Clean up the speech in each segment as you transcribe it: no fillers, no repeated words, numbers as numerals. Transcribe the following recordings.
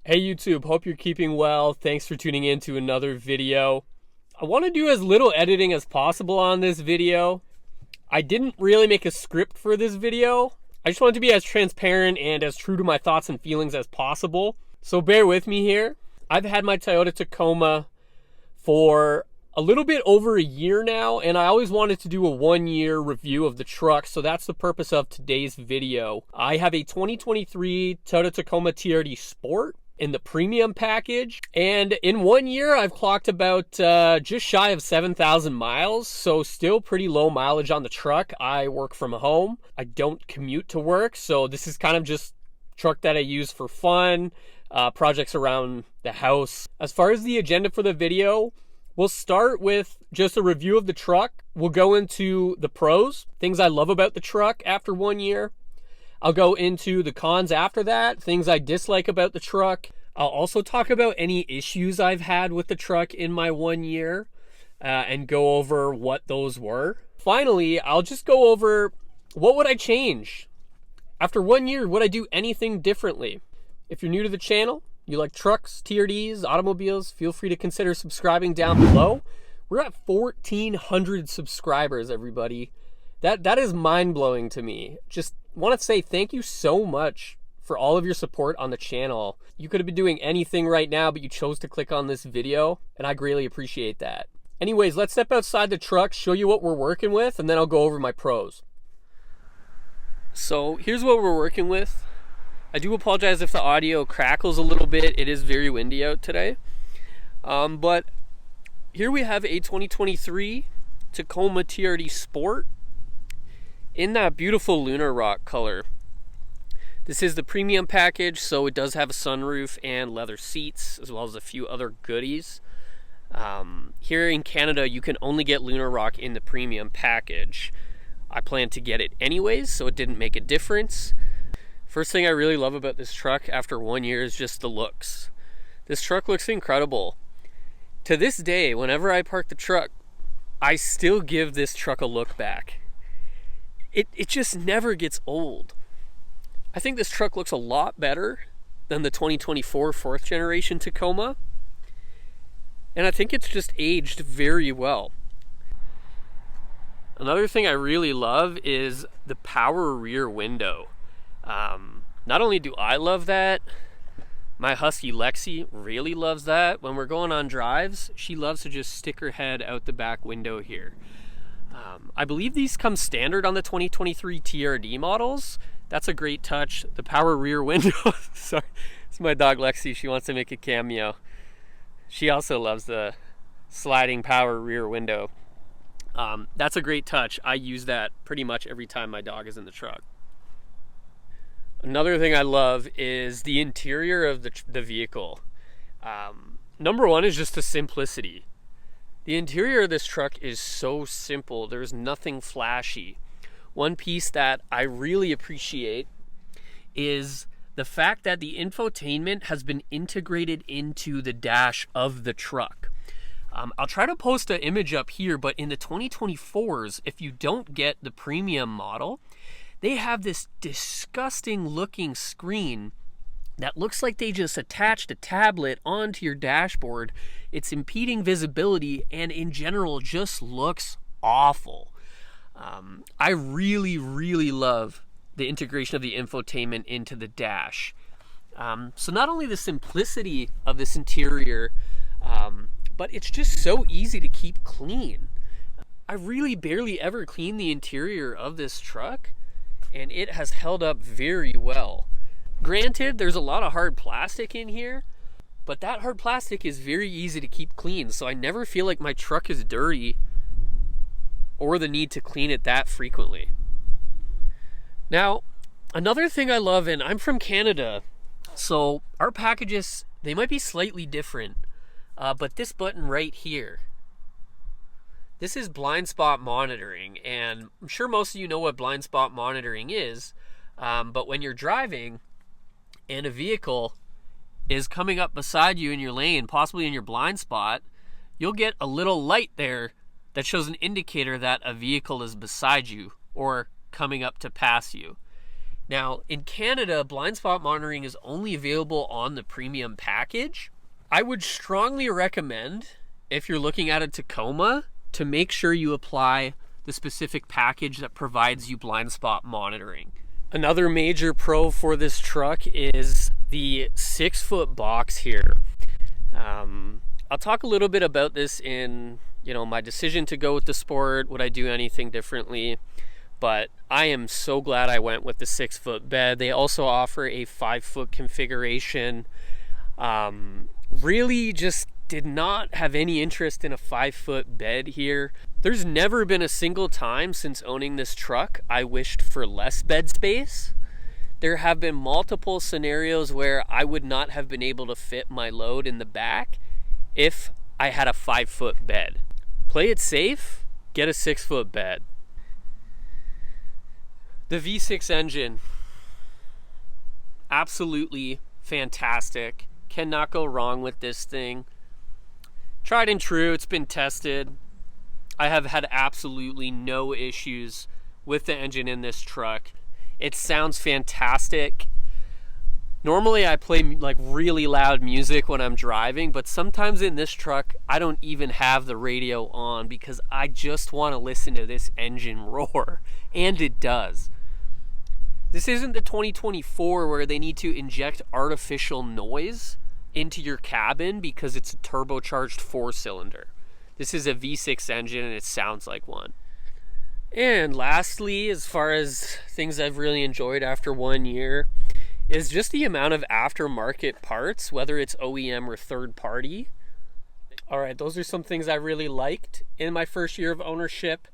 Hey YouTube, hope you're keeping well. Thanks for tuning in to another video. I want to do as little editing as possible on this video. I didn't really make a script for this video. I just wanted to be as transparent and as true to my thoughts and feelings as possible. So bear with me here. I've had my Toyota Tacoma for a little bit over a year now, and I always wanted to do a 1-year review of the truck, so that's the purpose of today's video. I have a 2023 Toyota Tacoma TRD Sport in the premium package, and in 1 year I've clocked about just shy of 7,000 miles, so still pretty low mileage on the truck. I work from home. I don't commute to work, so this is kind of just truck that I use for fun, projects around the house. As far as the agenda for the video, we'll start with just a review of the truck. We'll go into the pros, things I love about the truck after 1 year. I'll go into the cons after that, things I dislike about the truck. I'll also talk about any issues I've had with the truck in my 1 year and go over what those were. Finally, I'll just go over what would I change. After 1 year, would I do anything differently? If you're new to the channel, you like trucks, TRDs, automobiles, feel free to consider subscribing down below. We're at 1,400 subscribers, everybody. That is mind-blowing to me. Just want to say thank you so much for all of your support on the channel. You could have been doing anything right now, but you chose to click on this video, and I greatly appreciate that. Anyways, let's step outside the truck, show you what we're working with, and then I'll go over my pros. So here's what we're working with. I do apologize if the audio crackles a little bit. It is very windy out today. But here we have a 2023 Tacoma TRD Sport in that beautiful lunar rock color. This is the premium package, so it does have a sunroof and leather seats, as well as a few other goodies. Here in Canada, you can only get lunar rock in the premium package. I plan to get it anyways, so it didn't make a difference. First thing I really love about this truck after 1 year is just the looks. This truck looks incredible. To this day, whenever I park the truck, I still give this truck a look back. It just never gets old. I think this truck looks a lot better than the 2024 4th generation Tacoma. And I think it's just aged very well. Another thing I really love is the power rear window. Not only do I love that, my husky Lexi really loves that. When we're going on drives, she loves to just stick her head out the back window here. I believe these come standard on the 2023 TRD models. That's a great touch. The power rear window. Sorry, it's my dog Lexi. She wants to make a cameo. She also loves the sliding power rear window. That's a great touch. I use that pretty much every time my dog is in the truck. Another thing I love is the interior of the vehicle. Number one is just the simplicity. The interior of this truck is so simple. There's nothing flashy. One piece that I really appreciate is the fact that the infotainment has been integrated into the dash of the truck. I'll try to post an image up here, but in the 2024s, if you don't get the premium model, they have this disgusting looking screen that looks like they just attached a tablet onto your dashboard. It's impeding visibility and in general just looks awful. I really, really love the integration of the infotainment into the dash. So not only the simplicity of this interior, but it's just so easy to keep clean. I really barely ever clean the interior of this truck, and it has held up very well. Granted, there's a lot of hard plastic in here, but that hard plastic is very easy to keep clean, so I never feel like my truck is dirty or the need to clean it that frequently. Now, another thing I love, and I'm from Canada, so our packages, they might be slightly different, but this button right here, this is blind spot monitoring, and I'm sure most of you know what blind spot monitoring is, but when you're driving and a vehicle is coming up beside you in your lane, possibly in your blind spot, you'll get a little light there that shows an indicator that a vehicle is beside you or coming up to pass you. Now, in Canada, blind spot monitoring is only available on the premium package. I would strongly recommend, if you're looking at a Tacoma, to make sure you apply the specific package that provides you blind spot monitoring. Another major pro for this truck is the 6-foot box here. I'll talk a little bit about this in, my decision to go with the Sport. Would I do anything differently? But I am so glad I went with the 6-foot bed. They also offer a 5-foot configuration. Really just did not have any interest in a 5-foot bed here. There's never been a single time since owning this truck I wished for less bed space. There have been multiple scenarios where I would not have been able to fit my load in the back if I had a 5-foot bed. Play it safe, get a 6-foot bed. The V6 engine, absolutely fantastic. Cannot go wrong with this thing. Tried and true, it's been tested. I have had absolutely no issues with the engine in this truck. It sounds fantastic. Normally I play like really loud music when I'm driving, but sometimes in this truck I don't even have the radio on because I just want to listen to this engine roar, and it does. This isn't the 2024 where they need to inject artificial noise into your cabin because it's a turbocharged 4-cylinder. This is a V6 engine and it sounds like one. And lastly, as far as things I've really enjoyed after 1 year, is just the amount of aftermarket parts, whether it's OEM or third party. All right, those are some things I really liked in my first year of ownership.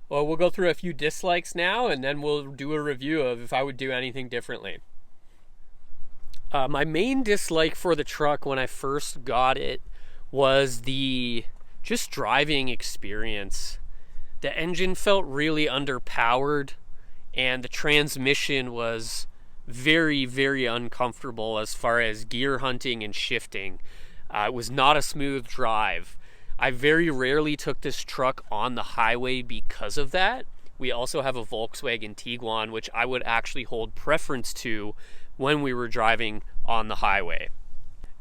Well, we'll go through a few dislikes now, and then we'll do a review of if I would do anything differently. My main dislike for the truck when I first got it was the just driving experience. The engine felt really underpowered, and the transmission was very, very uncomfortable as far as gear hunting and shifting. It was not a smooth drive. I very rarely took this truck on the highway because of that. We also have a Volkswagen Tiguan, which I would actually hold preference to when we were driving on the highway.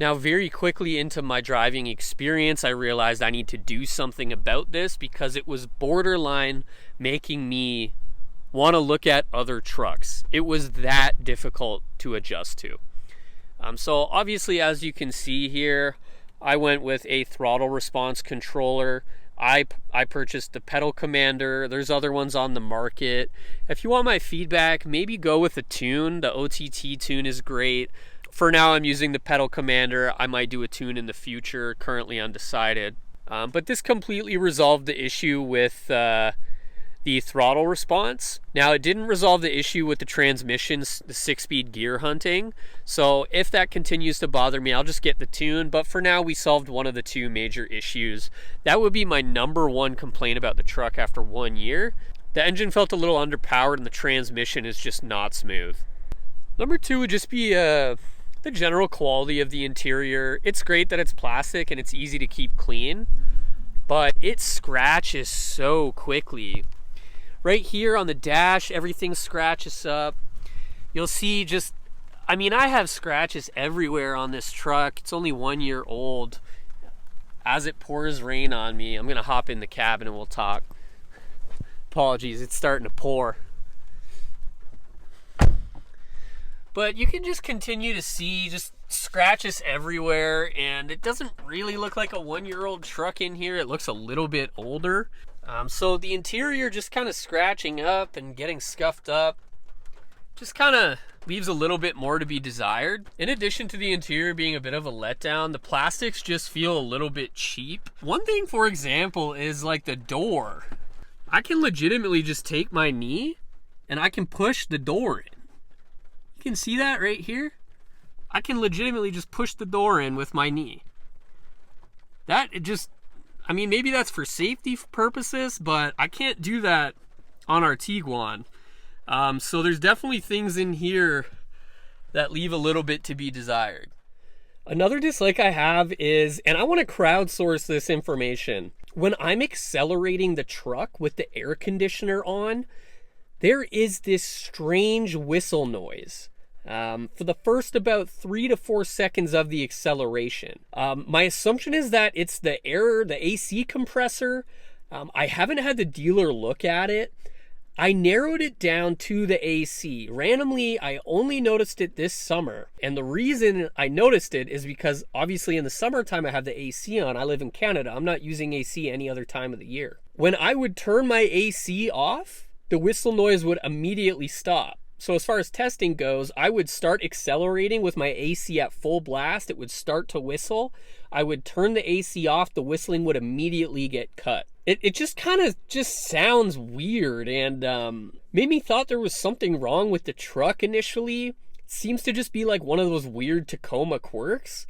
Now, very quickly into my driving experience, I realized I need to do something about this because it was borderline making me want to look at other trucks. It was that difficult to adjust to. So obviously, as you can see here, I went with a throttle response controller. I purchased the pedal commander. There's other ones on the market. If you want my feedback, maybe go with a tune. The OTT tune is great. For now, I'm using the pedal commander. I might do a tune in the future, currently undecided. But this completely resolved the issue with the throttle response. Now, it didn't resolve the issue with the transmission, the 6-speed gear hunting. So if that continues to bother me, I'll just get the tune. But for now, we solved one of the two major issues. That would be my number one complaint about the truck after 1 year. The engine felt a little underpowered and the transmission is just not smooth. Number two would just be the general quality of the interior. It's great that it's plastic and it's easy to keep clean, but it scratches so quickly. Right here on the dash, everything scratches up. You'll see I have scratches everywhere on this truck. It's only 1 year old. As it pours rain on me, I'm gonna hop in the cabin and we'll talk. Apologies, it's starting to pour. But you can just continue to see just scratches everywhere, and it doesn't really look like a 1 year old truck in here. It looks a little bit older. So the interior just kind of scratching up and getting scuffed up just kind of leaves a little bit more to be desired. In addition to the interior being a bit of a letdown, the plastics just feel a little bit cheap. One thing, for example, is like the door. I can legitimately just take my knee and I can push the door in. You can see that right here? I can legitimately just push the door in with my knee. Maybe that's for safety purposes, but I can't do that on our Tiguan. So there's definitely things in here that leave a little bit to be desired. Another dislike I have is, and I want to crowdsource this information, when I'm accelerating the truck with the air conditioner on, there is this strange whistle noise for the first about 3 to 4 seconds of the acceleration. My assumption is that it's the AC compressor. I haven't had the dealer look at it. I narrowed it down to the AC. Randomly, I only noticed it this summer. And the reason I noticed it is because obviously in the summertime I have the AC on. I live in Canada. I'm not using AC any other time of the year. When I would turn my AC off, the whistle noise would immediately stop. So as far as testing goes, I would start accelerating with my AC at full blast. It would start to whistle. I would turn the AC off. The whistling would immediately get cut. It just kind of just sounds weird, and made me thought there was something wrong with the truck initially. It seems to just be like one of those weird Tacoma quirks.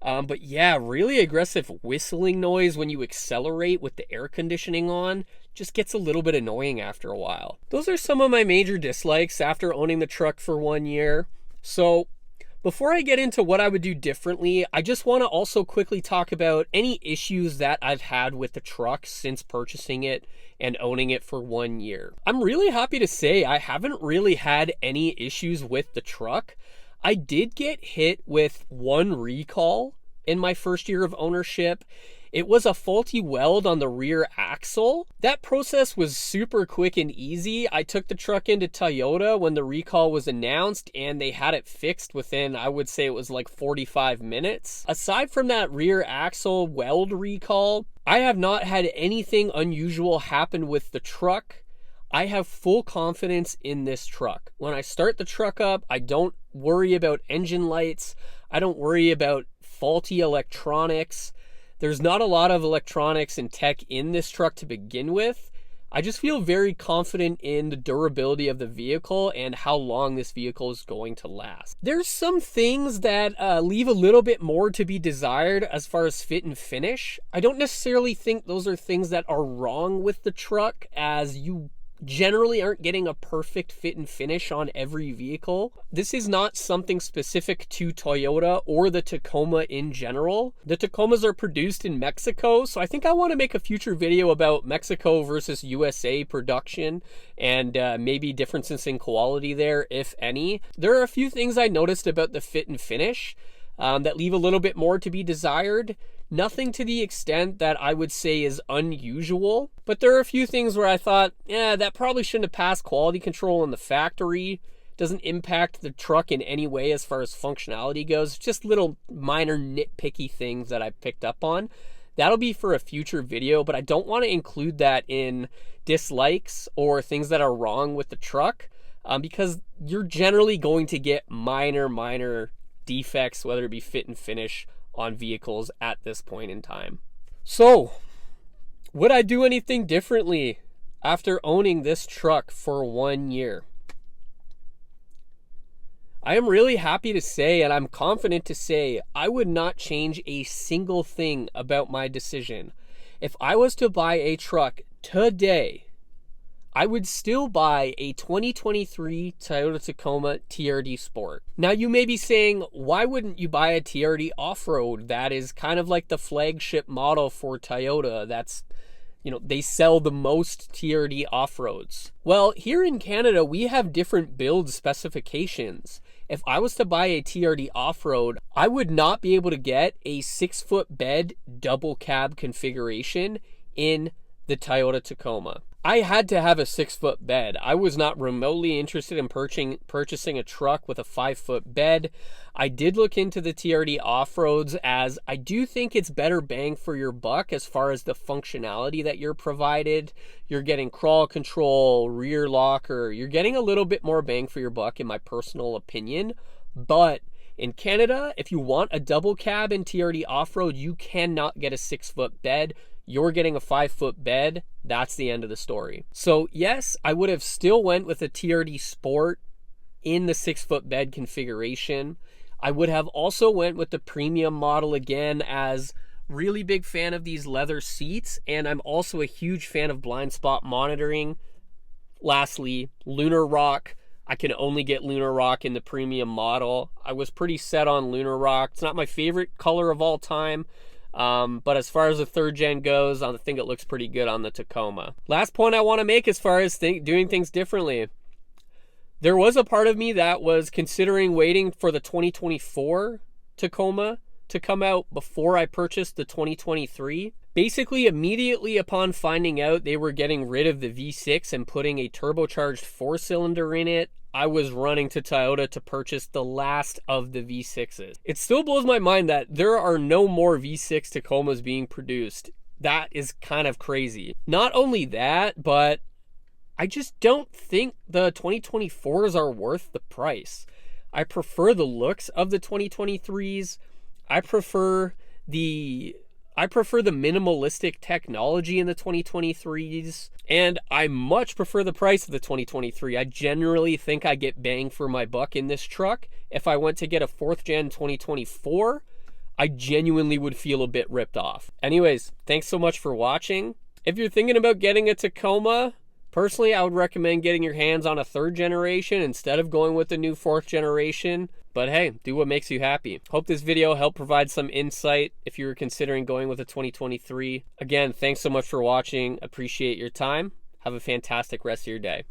But yeah, really aggressive whistling noise when you accelerate with the air conditioning on just gets a little bit annoying after a while. Those are some of my major dislikes after owning the truck for 1 year. So before I get into what I would do differently, I just want to also quickly talk about any issues that I've had with the truck since purchasing it and owning it for 1 year. I'm really happy to say I haven't really had any issues with the truck. I did get hit with one recall in my first year of ownership. It was a faulty weld on the rear axle. That process was super quick and easy. I took the truck into Toyota when the recall was announced and they had it fixed within, I would say it was like 45 minutes. Aside from that rear axle weld recall, I have not had anything unusual happen with the truck. I have full confidence in this truck. When I start the truck up, I don't worry about engine lights. I don't worry about faulty electronics. There's not a lot of electronics and tech in this truck to begin with. I just feel very confident in the durability of the vehicle and how long this vehicle is going to last. There's some things that leave a little bit more to be desired as far as fit and finish. I don't necessarily think those are things that are wrong with the truck, as you generally aren't getting a perfect fit and finish on every vehicle. This is not something specific to Toyota or the Tacoma in general. The Tacomas are produced in Mexico, so I think I want to make a future video about Mexico versus USA production and maybe differences in quality there, if any. There are a few things I noticed about the fit and finish that leave a little bit more to be desired. Nothing to the extent that I would say is unusual, but there are a few things where I thought, yeah, that probably shouldn't have passed quality control in the factory. Doesn't impact the truck in any way as far as functionality goes. Just little minor nitpicky things that I picked up on. That'll be for a future video, but I don't want to include that in dislikes or things that are wrong with the truck, because you're generally going to get minor defects, whether it be fit and finish, on vehicles at this point in time. So, would I do anything differently after owning this truck for 1 year? I am really happy to say, and I'm confident to say, I would not change a single thing about my decision. If I was to buy a truck today, I would still buy a 2023 Toyota Tacoma TRD Sport. Now you may be saying, why wouldn't you buy a TRD off-road? That is kind of like the flagship model for Toyota. That's, they sell the most TRD off-roads. Well, here in Canada, we have different build specifications. If I was to buy a TRD off-road, I would not be able to get a 6-foot bed double cab configuration in the Toyota Tacoma. I had to have a 6-foot bed. I was not remotely interested in purchasing a truck with a 5-foot bed. I did look into the TRD off-roads, as I do think it's better bang for your buck as far as the functionality that you're provided. You're getting crawl control, rear locker. You're getting a little bit more bang for your buck in my personal opinion. But in Canada, if you want a double cab in TRD off-road, you cannot get a 6-foot bed. You're getting a 5-foot bed. That's the end of the story. So yes, I would have still went with a TRD Sport in the 6-foot bed configuration. I would have also went with the premium model again, as really big fan of these leather seats, and I'm also a huge fan of blind spot monitoring. Lastly, Lunar Rock. I can only get Lunar Rock in the premium model. I was pretty set on Lunar Rock. It's not my favorite color of all time. But as far as the 3rd gen goes, I think it looks pretty good on the Tacoma. Last point I want to make as far as doing things differently. There was a part of me that was considering waiting for the 2024 Tacoma to come out before I purchased the 2023. Basically, immediately upon finding out they were getting rid of the V6 and putting a turbocharged 4-cylinder in it, I was running to Toyota to purchase the last of the V6s. It still blows my mind that there are no more V6 Tacomas being produced. That is kind of crazy. Not only that, but I just don't think the 2024s are worth the price. I prefer the looks of the 2023s. I prefer the minimalistic technology in the 2023s, and I much prefer the price of the 2023. I generally think I get bang for my buck in this truck. If I went to get a 4th gen 2024, I genuinely would feel a bit ripped off. Anyways, thanks so much for watching. If you're thinking about getting a Tacoma, personally, I would recommend getting your hands on a 3rd generation instead of going with the new 4th generation. But hey, do what makes you happy. Hope this video helped provide some insight if you were considering going with a 2023. Again, thanks so much for watching. Appreciate your time. Have a fantastic rest of your day.